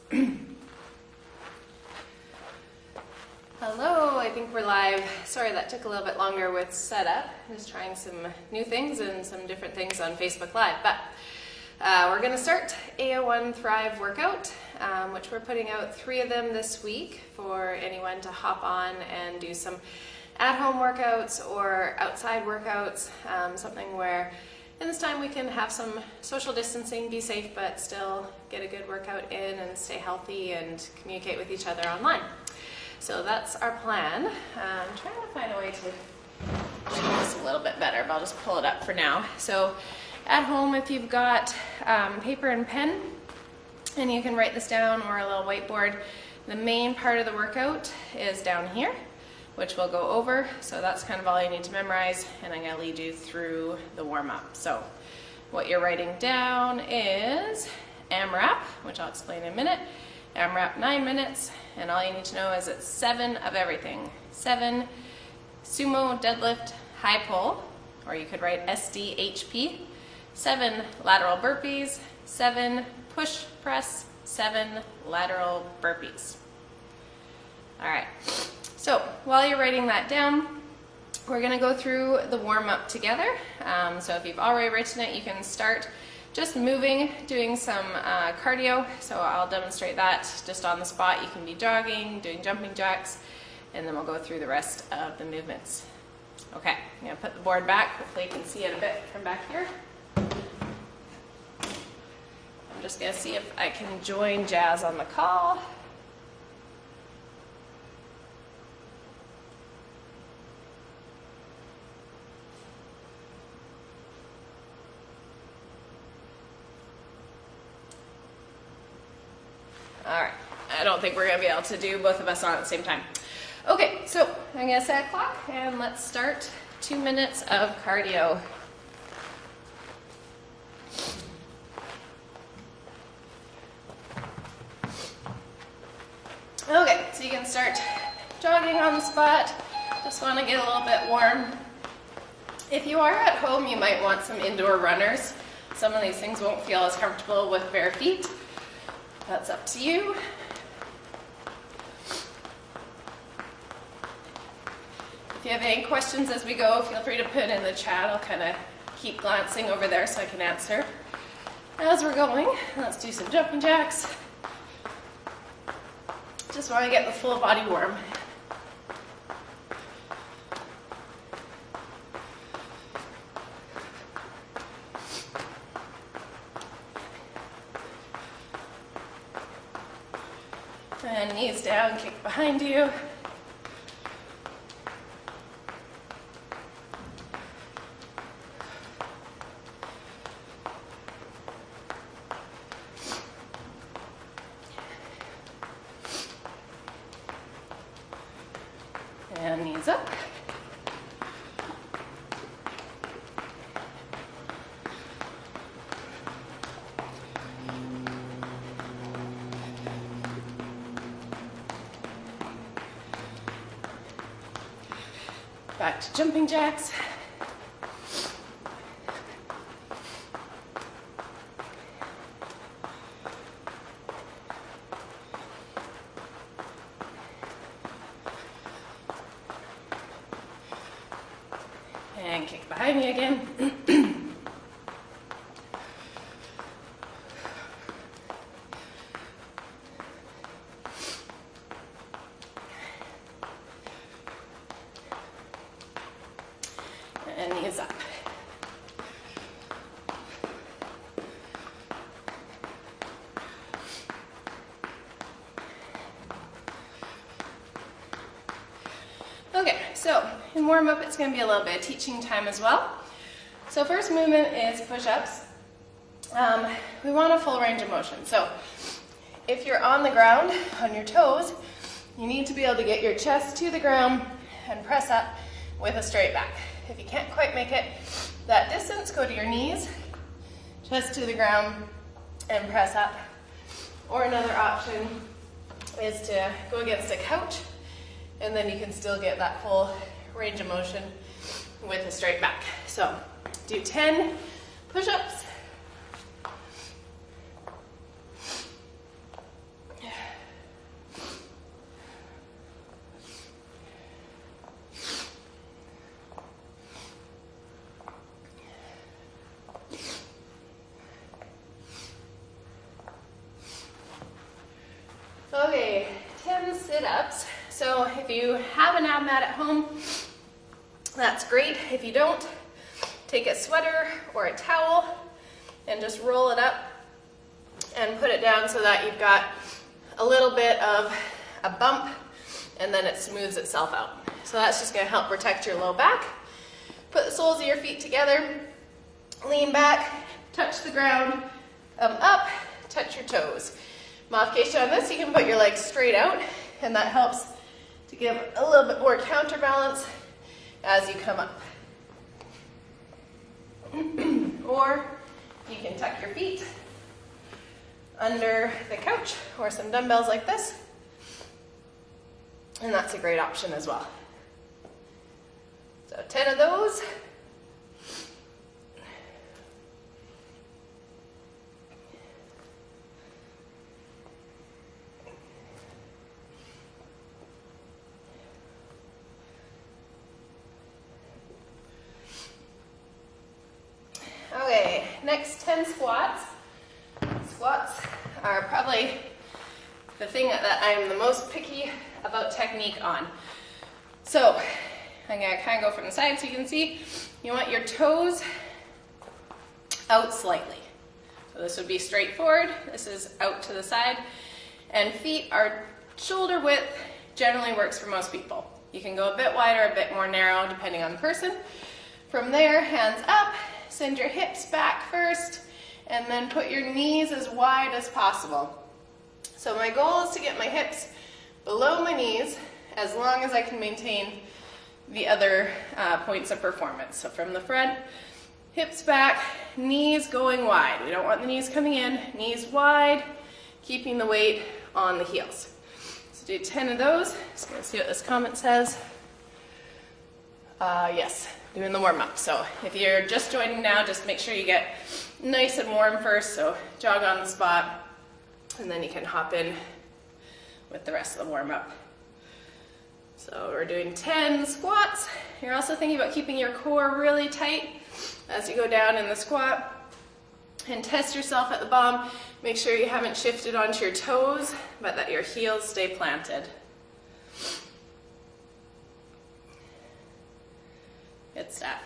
Hello, I think we're live. Sorry that took a little bit longer with setup. Just trying some new things and some different things on Facebook Live. But we're going to start AO1 Thrive Workout, which we're putting out 3 of them this week for anyone to hop on and do some at-home workouts or outside workouts, something where in this time we can have some social distancing, be safe, but still get a good workout in and stay healthy and communicate with each other online. So that's our plan. I'm trying to find a way to show this a little bit better, but I'll just pull it up for now. So at home, if you've got paper and pen, and you can write this down, or a little whiteboard, the main part of the workout is down here, which we'll go over. So that's kind of all you need to memorize, and I'm going to lead you through the warm-up. So what you're writing down is AMRAP, which I'll explain in a minute. AMRAP 9 minutes, and all you need to know is it's 7 of everything. 7 Sumo deadlift high pull, or you could write SDHP. 7 lateral burpees, 7 push press, 7 lateral burpees. All right, so while you're writing that down, we're gonna go through the warm-up together. So if you've already written it, you can start just moving, doing some cardio. So I'll demonstrate that just on the spot. You can be jogging, doing jumping jacks, and then we'll go through the rest of the movements. Okay, I'm gonna put the board back. Hopefully you can see it a bit from back here. I'm just gonna see if I can join Jazz on the call. All right, I don't think we're gonna be able to do both of us on at the same time. Okay, so I'm gonna set a clock and let's start 2 minutes of cardio. Okay, so you can start jogging on the spot. Just wanna get a little bit warm. If you are at home, you might want some indoor runners. Some of these things won't feel as comfortable with bare feet. That's up to you. If you have any questions as we go, feel free to put in the chat. I'll kind of keep glancing over there so I can answer as we're going. Let's do some jumping jacks. Just want to get the full body warm. And knees down, kick behind you. And knees up. Back to jumping jacks. And kick behind me again. And knees up. Okay, so in warm-up it's going to be a little bit of teaching time as well. So first movement is push-ups. We want a full range of motion. So if you're on the ground, on your toes, you need to be able to get your chest to the ground and press up with a straight back. If you can't quite make it that distance, go to your knees, chest to the ground, and press up. Or another option is to go against a couch, and then you can still get that full range of motion with a straight back. So do 10 push-ups. sit-ups. So if you have an ab mat at home, that's great. If you don't, take a sweater or a towel and just roll it up and put it down so that you've got a little bit of a bump, and then it smooths itself out. So that's just going to help protect your low back. Put the soles of your feet together, lean back, touch the ground, up, touch your toes. Modification on this, you can put your legs straight out, and that helps to give a little bit more counterbalance as you come up. Or you can tuck your feet under the couch or some dumbbells like this, and that's a great option as well. So 10 of those. Okay, next 10 squats. Squats are probably the thing that I'm the most picky about technique on. So I'm going to kind of go from the side so you can see. You want your toes out slightly. So this would be straight forward. This is out to the side. And feet are shoulder width, generally works for most people. You can go a bit wider, a bit more narrow, depending on the person. From there, hands up, send your hips back first, and then put your knees as wide as possible. So my goal is to get my hips below my knees as long as I can maintain the other points of performance. So from the front, hips back, knees going wide. We don't want the knees coming in, knees wide, keeping the weight on the heels. So do 10 of those. Just gonna see what this comment says. Yes, doing the warm up. So if you're just joining now, just make sure you get nice and warm first. So jog on the spot, and then you can hop in with the rest of the warm up. So we're doing 10 squats. You're also thinking about keeping your core really tight as you go down in the squat, and test yourself at the bottom. Make sure you haven't shifted onto your toes, but that your heels stay planted. Good stuff.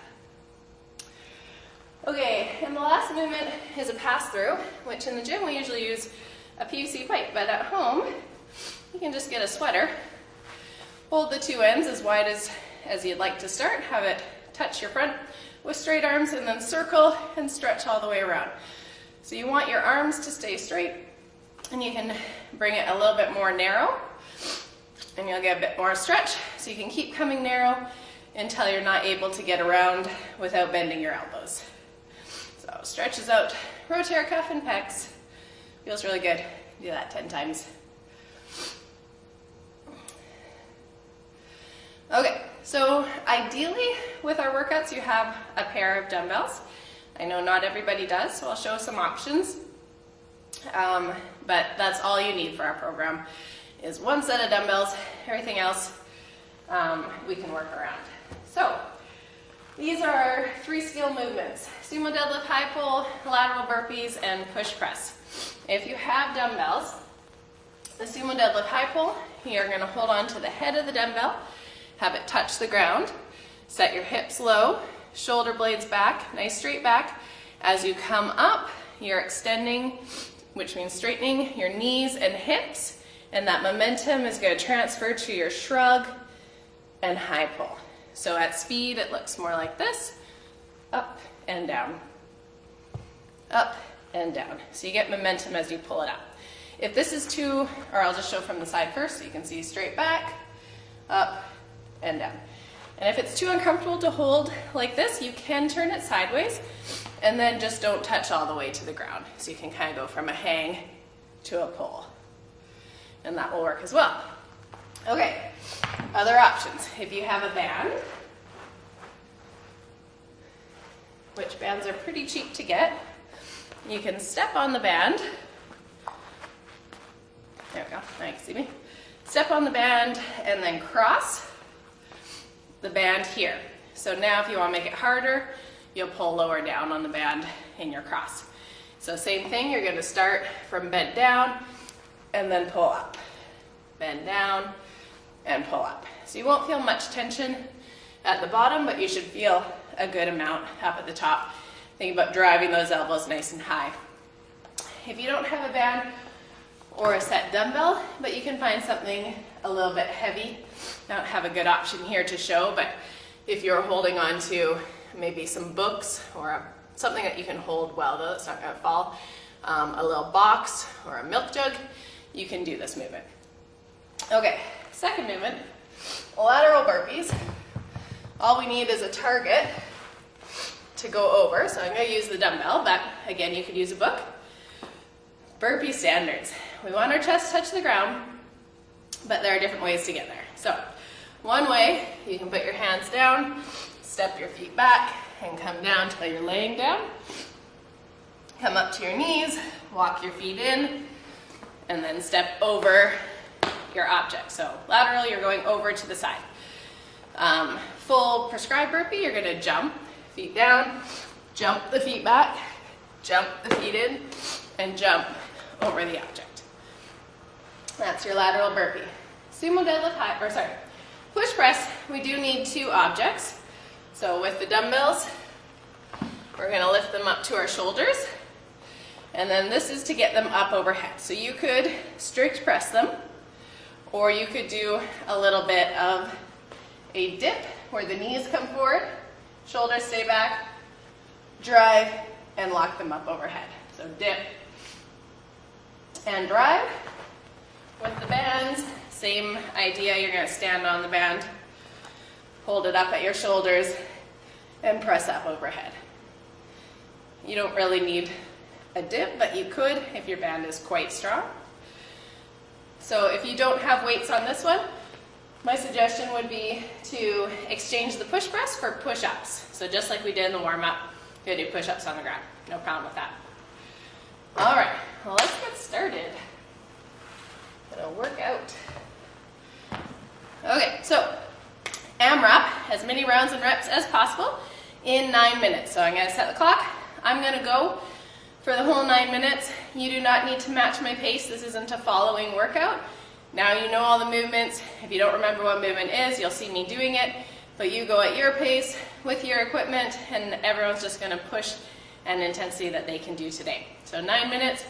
Okay, and the last movement is a pass-through, which in the gym we usually use a PVC pipe, but at home you can just get a sweater. Hold the two ends as wide as you'd like to start. Have it touch your front with straight arms, and then circle and stretch all the way around. So you want your arms to stay straight, and you can bring it a little bit more narrow, and you'll get a bit more stretch. So you can keep coming narrow until you're not able to get around without bending your elbows. So stretches out rotator cuff and pecs. Feels really good. Do that 10 times. Okay, so ideally with our workouts you have a pair of dumbbells. I know not everybody does, so I'll show some options. But that's all you need for our program, is one set of dumbbells. Everything else we can work around. So these are our 3 skill movements: sumo deadlift, high pull, lateral burpees, and push press. If you have dumbbells, the sumo deadlift high pull, you're going to hold on to the head of the dumbbell, have it touch the ground, set your hips low, shoulder blades back, nice straight back. As you come up, you're extending, which means straightening your knees and hips, and that momentum is going to transfer to your shrug and high pull. So at speed, it looks more like this: up and down, up and down. So you get momentum as you pull it up. If this is too, or I'll just show from the side first so you can see straight back, up and down. And if it's too uncomfortable to hold like this, you can turn it sideways, and then just don't touch all the way to the ground. So you can kind of go from a hang to a pull, and that will work as well. Okay, other options. If you have a band, which bands are pretty cheap to get, you can step on the band. There we go, now you can see me. Step on the band and then cross the band here. So now if you want to make it harder, you'll pull lower down on the band in your cross. So same thing, you're going to start from bent down and then pull up. bend down, and pull up. So you won't feel much tension at the bottom, but you should feel a good amount up at the top. Think about driving those elbows nice and high. If you don't have a band or a set dumbbell, but you can find something a little bit heavy. I don't have a good option here to show, but if you're holding on to maybe some books or something that you can hold well, though it's not going to fall, a little box or a milk jug, you can do this movement. Okay, second movement, lateral burpees. All we need is a target to go over, so I'm going to use the dumbbell, but again, you could use a book. Burpee standards. We want our chest to touch the ground, but there are different ways to get there. So, one way, you can put your hands down, step your feet back, and come down till you're laying down. Come up to your knees, walk your feet in, and then step over your object. So, lateral, you're going over to the side. Full prescribed burpee, you're gonna jump, feet down, jump the feet back, jump the feet in, and jump over the object. That's your lateral burpee. Sumo deadlift push press, we do need two objects. So with the dumbbells, we're gonna lift them up to our shoulders, and then this is to get them up overhead. So you could strict press them, or you could do a little bit of a dip where the knees come forward, shoulders stay back, drive, and lock them up overhead. So dip and drive. With the bands, same idea. You're going to stand on the band, hold it up at your shoulders, and press up overhead. You don't really need a dip, but you could if your band is quite strong. So if you don't have weights on this one, my suggestion would be to exchange the push press for push-ups. So just like we did in the warm-up, you're going to do push-ups on the ground. No problem with that. All right, well, let's get started. Gonna work out. Okay, so AMRAP, as many rounds and reps as possible in 9 minutes. So I'm gonna set the clock. I'm gonna go for the whole 9 minutes. You do not need to match my pace. This isn't a following workout. Now you know all the movements. If you don't remember what movement is, you'll see me doing it, but you go at your pace with your equipment, and everyone's just gonna push an intensity that they can do today. So 9 minutes.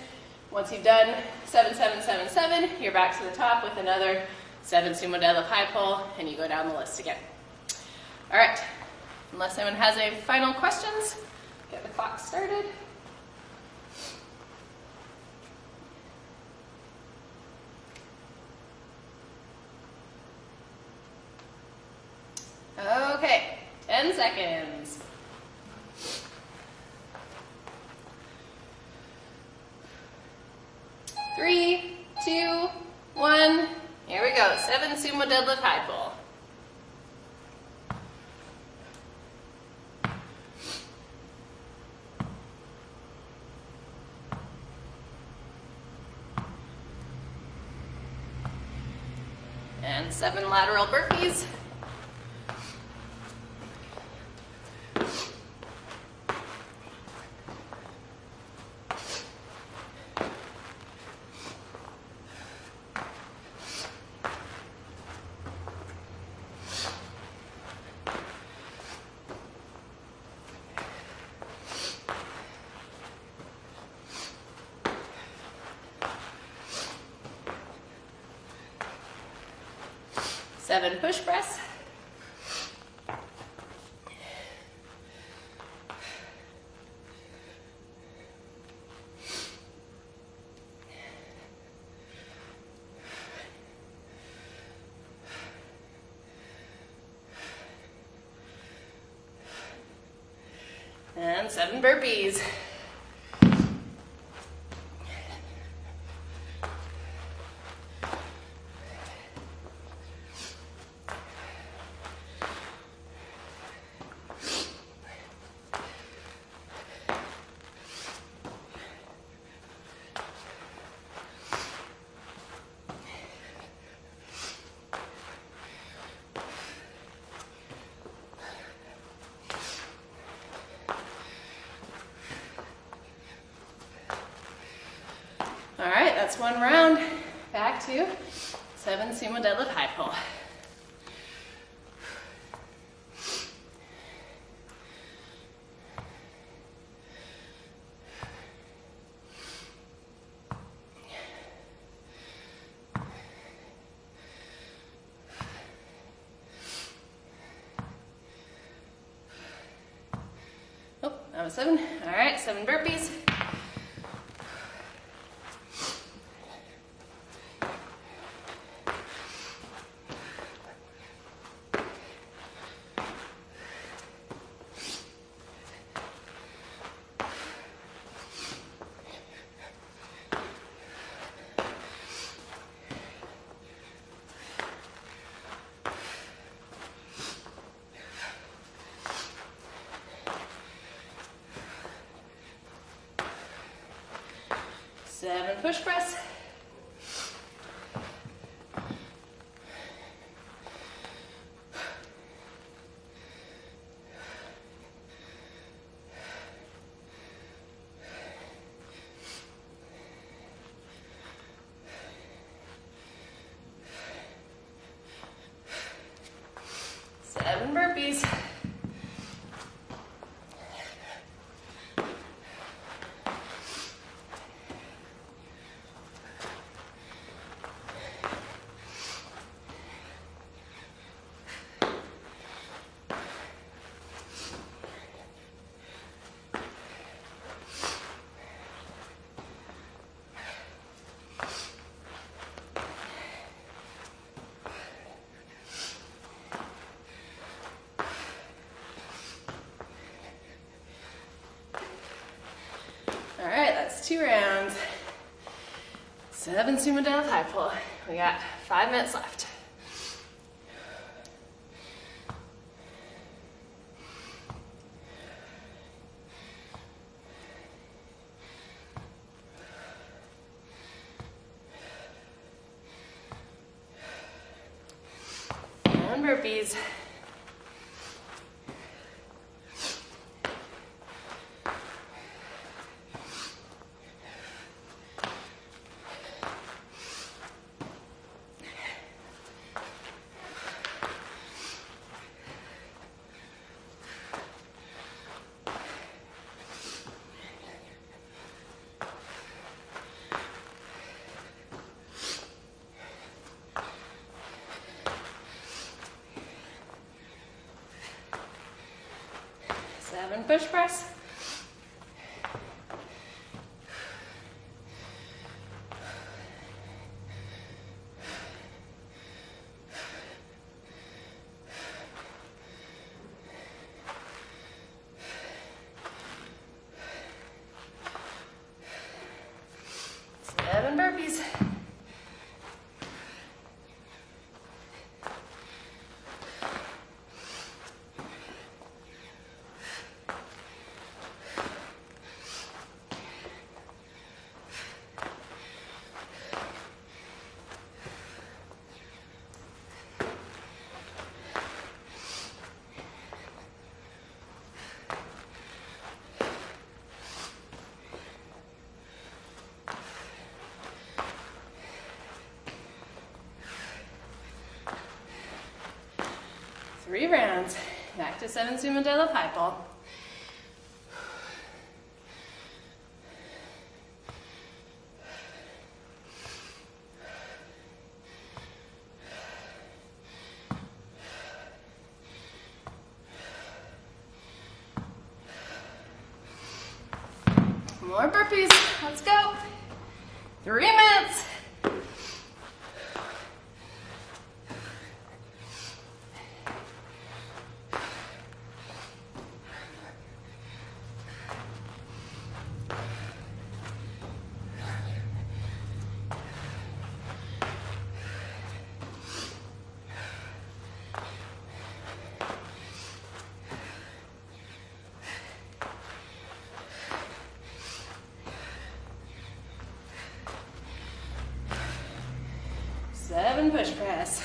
Once you've done 7, 7, 7, 7, you're back to the top with another 7 sumo deadlift high pull, and you go down the list again. All right, unless anyone has any final questions, get the clock started. Okay, 10 seconds. Three, 2, 1. Here we go. 7 sumo deadlift high pull. And 7 lateral burpees. Seven push press. And 7 burpees. All right, that's one round. Back to 7 sumo deadlift high pull. Oh, that was 7. All right, 7 burpees. Seven push press. Seven burpees. All right, that's 2 rounds. 7 sumo deadlift high pull. We got 5 minutes left. And burpees. Seven push press. Seven burpees. Three rounds. Back to 7 sumo deadlift high pull. More burpees. Let's go. 3 minutes. Seven push press.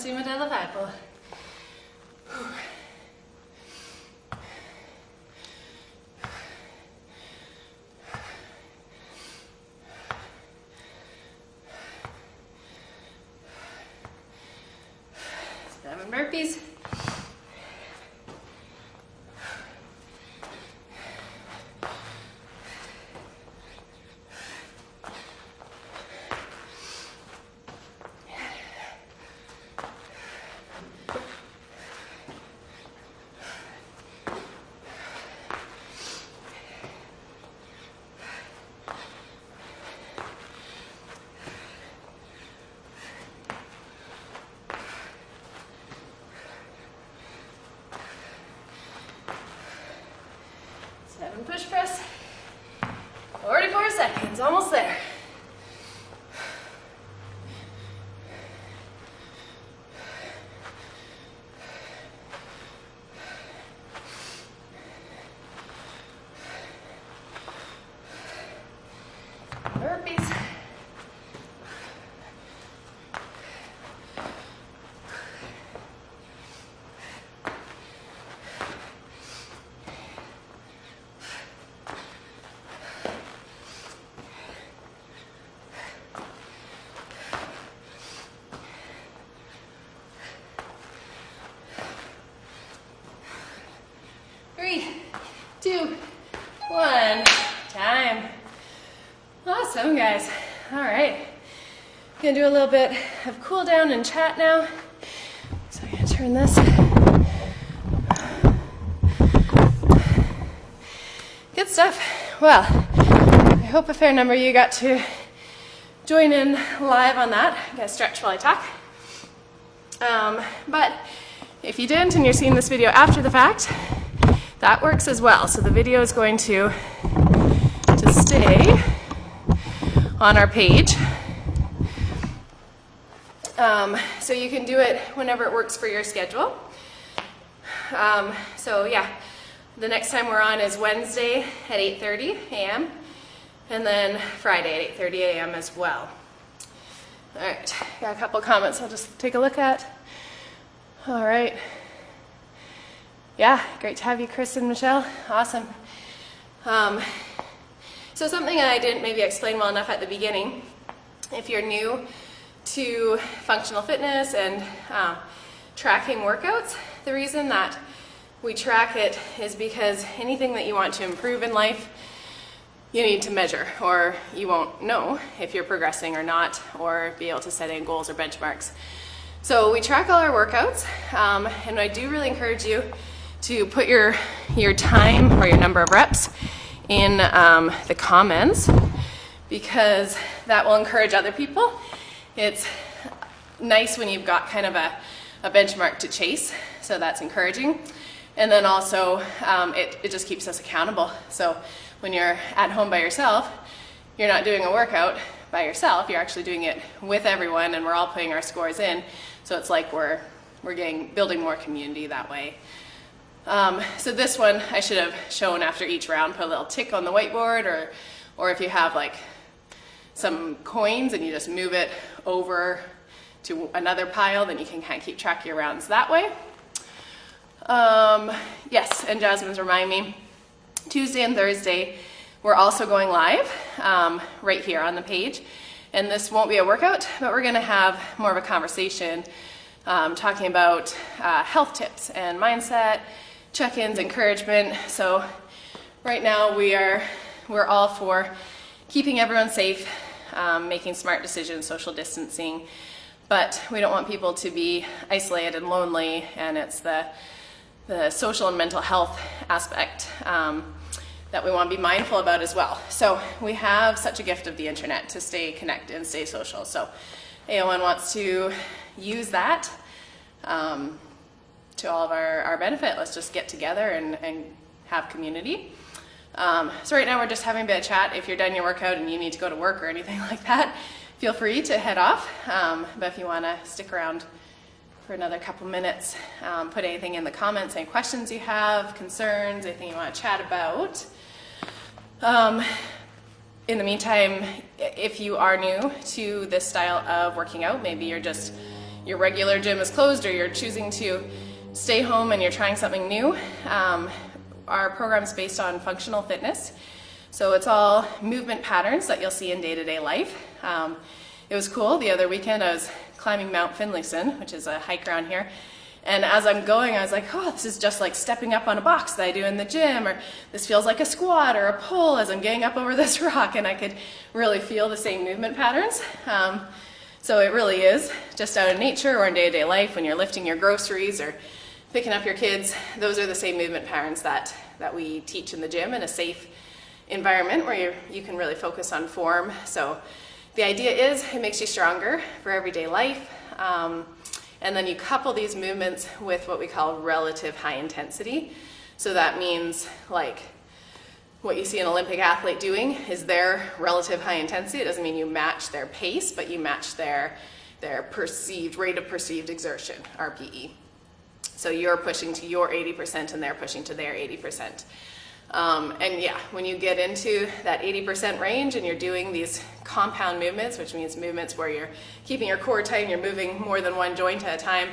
Sumo Deadlift high pull. 7 burpees. Push press, 44 seconds, almost there. Burpees. Three, 2, 1, time. Awesome, guys. All right, gonna do a little bit of cool down and chat now. So I'm gonna turn this. Good stuff. Well, I hope a fair number of you got to join in live on that. I'm gonna stretch while I talk. But if you didn't and you're seeing this video after the fact, that works as well. So the video is going to stay on our page. So you can do it whenever it works for your schedule. So yeah, the next time we're on is Wednesday at 8:30 a.m. and then Friday at 8:30 a.m. as well. All right, got a couple comments I'll just take a look at. All right. Yeah, great to have you, Chris and Michelle. Awesome. So something I didn't maybe explain well enough at the beginning, if you're new to functional fitness and tracking workouts, the reason that we track it is because anything that you want to improve in life, you need to measure, or you won't know if you're progressing or not, or be able to set in goals or benchmarks. So we track all our workouts, and I do really encourage you to put your time or your number of reps in the comments, because that will encourage other people. It's nice when you've got kind of a benchmark to chase, so that's encouraging. And then also it just keeps us accountable. So when you're at home by yourself, you're not doing a workout by yourself, you're actually doing it with everyone, and we're all putting our scores in. So it's like we're building more community that way. So this one I should have shown after each round, put a little tick on the whiteboard, or if you have like some coins and you just move it over to another pile, then you can kind of keep track of your rounds that way. Yes, and Jasmine's reminding me, Tuesday and Thursday we're also going live right here on the page, and this won't be a workout, but we're going to have more of a conversation talking about health tips and mindset, check-ins, encouragement. So right now we're all for keeping everyone safe, making smart decisions, social distancing, but we don't want people to be isolated and lonely, and it's the social and mental health aspect that we want to be mindful about as well. So we have such a gift of the internet to stay connected and stay social. So AO1 wants to use that to all of our benefit. Let's just get together and have community. So right now we're just having a bit of chat. If you're done your workout and you need to go to work or anything like that, feel free to head off. But if you want to stick around for another couple minutes, put anything in the comments, any questions you have, concerns, anything you want to chat about. In the meantime, if you are new to this style of working out, maybe you're just your regular gym is closed or you're choosing to stay home and you're trying something new, our program is based on functional fitness. So it's all movement patterns that you'll see in day-to-day life. It was cool. The other weekend I was climbing Mount Finlayson, which is a hike around here. And as I'm going, I was like, oh, this is just like stepping up on a box that I do in the gym, or this feels like a squat or a pull as I'm getting up over this rock, and I could really feel the same movement patterns. So it really is just out in nature or in day-to-day life when you're lifting your groceries or picking up your kids. Those are the same movement patterns that we teach in the gym in a safe environment where you can really focus on form. So the idea is it makes you stronger for everyday life. And then you couple these movements with what we call relative high intensity. So that means like what you see an Olympic athlete doing is their relative high intensity. It doesn't mean you match their pace, but you match their perceived rate of perceived exertion, RPE. So you're pushing to your 80% and they're pushing to their 80%. And yeah, when you get into that 80% range and you're doing these compound movements, which means movements where you're keeping your core tight and you're moving more than one joint at a time,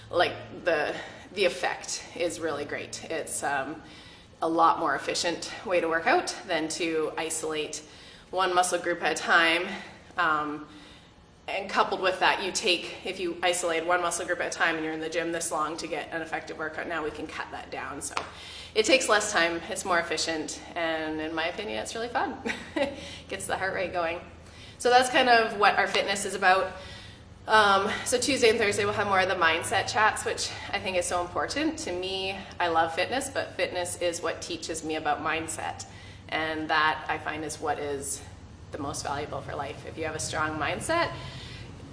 like the effect is really great. It's a lot more efficient way to work out than to isolate one muscle group at a time. And coupled with that, if you isolate one muscle group at a time and you're in the gym this long to get an effective workout, now we can cut that down. So it takes less time, it's more efficient, and in my opinion, it's really fun. Gets the heart rate going. So that's kind of what our fitness is about. So Tuesday and Thursday we'll have more of the mindset chats, which I think is so important. To me, I love fitness, but fitness is what teaches me about mindset. And that I find is what is the most valuable for life. If you have a strong mindset,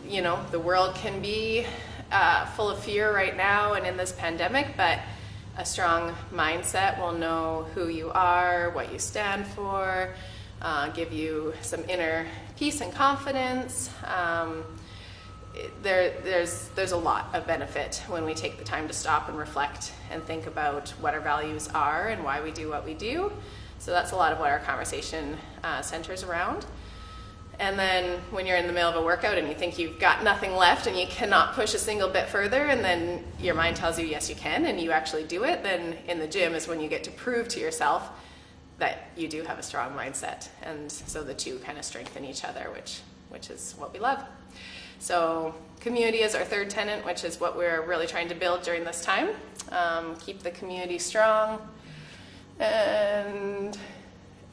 you know, the world can be full of fear right now and in this pandemic, but a strong mindset will know who you are, what you stand for, give you some inner peace and confidence. There's a lot of benefit when we take the time to stop and reflect and think about what our values are and why we do what we do. So that's a lot of what our conversation centers around. And then when you're in the middle of a workout and you think you've got nothing left and you cannot push a single bit further, and then your mind tells you yes you can and you actually do it, then in the gym is when you get to prove to yourself that you do have a strong mindset. And so the two kind of strengthen each other, which is what we love. So community is our third tenet, which is what we're really trying to build during this time. Keep the community strong. And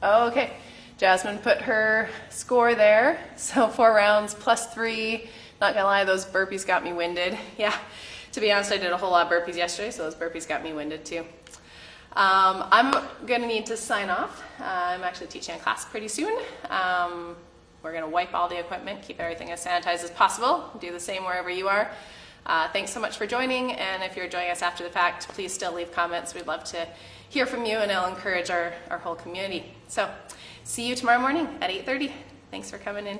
okay, Jasmine put her score there. So 4 rounds plus 3. Not gonna lie, those burpees got me winded. Yeah, to be honest, I did a whole lot of burpees yesterday, so those burpees got me winded too. I'm gonna need to sign off. I'm actually teaching a class pretty soon. We're gonna wipe all the equipment, keep everything as sanitized as possible. Do the same wherever you are. Thanks so much for joining, and if you're joining us after the fact, please still leave comments. We'd love to hear from you, and it'll encourage our whole community. So see you tomorrow morning at 8:30. Thanks for coming in.